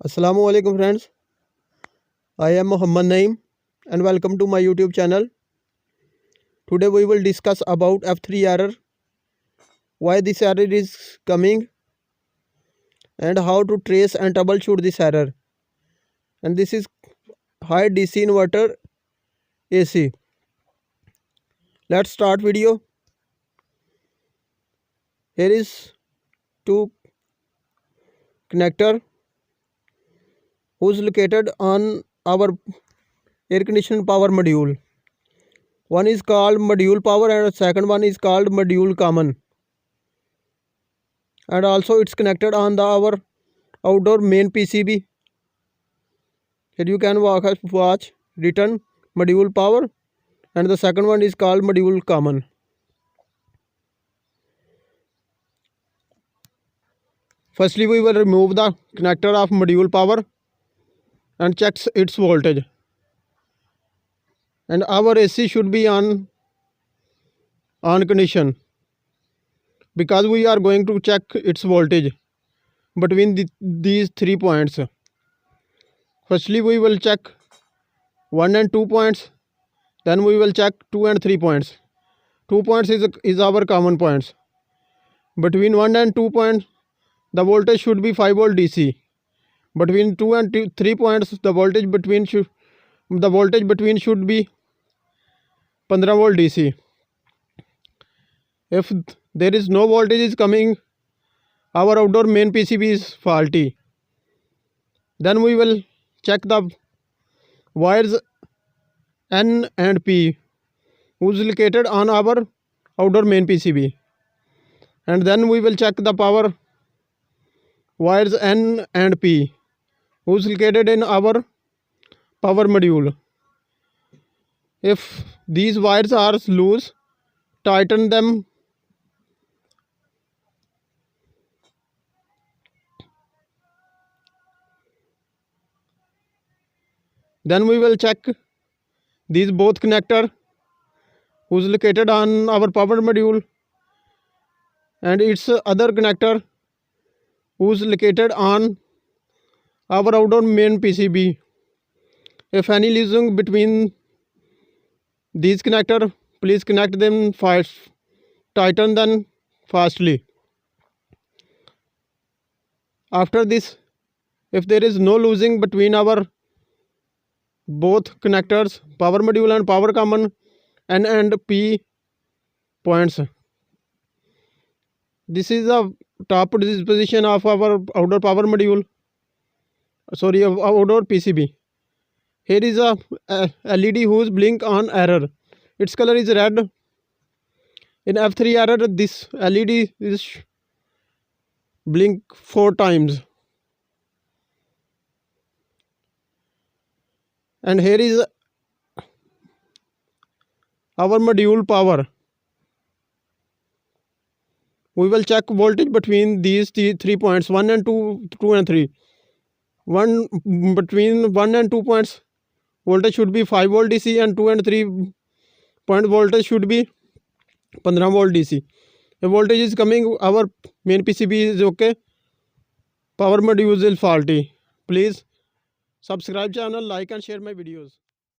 Assalamu alaikum friends. I am Muhammad Naeem and welcome to my YouTube channel. Today we will discuss about F3 error, why this error is coming and how to trace and troubleshoot this error. And this is high DC inverter AC. Let's start video. Here is two connector who's located on our air conditioning power module. One is called module power and the second one is called module common. And also it's connected on our outdoor main PCB. Here you can watch written module power and the second one is called module common. Firstly, we will remove the connector of module power and check its voltage. And our AC should be on condition because we are going to check its voltage between these 3 points. Firstly, we will check 1 and 2 points. Then we will check 2 and 3 points. 2 points is our common points. Between 1 and 2 points, the voltage should be 5 volt DC. Between 2 and 3 points, the voltage between should be 15 volt DC. If there is no voltage is coming, our outdoor main PCB is faulty. Then we will check the wires N and P who's located on our outdoor main PCB. And then we will check the power wires N and P who's located in our power module. If these wires are loose, tighten them. Then we will check these both connector who's located on our power module and its other connector who's located on our outdoor main PCB. If any losing between these connector, please connect them fast, tighten them fastly. After this, if there is no losing between our both connectors, power module and power common, N and P points, this is the top position of our outdoor power module, outdoor PCB. Here is a LED whose blink on error. Its color is red. In F3 error, this LED is blink 4 times. And here is our module power. We will check voltage between these 3 points, 1 and 2 and 3. Between 1 and 2 points, voltage should be 5 volt DC and 2 and 3 point voltage should be 15 volt DC. If voltage is coming, our main PCB is okay. Power module is faulty. Please subscribe channel, like and share my videos.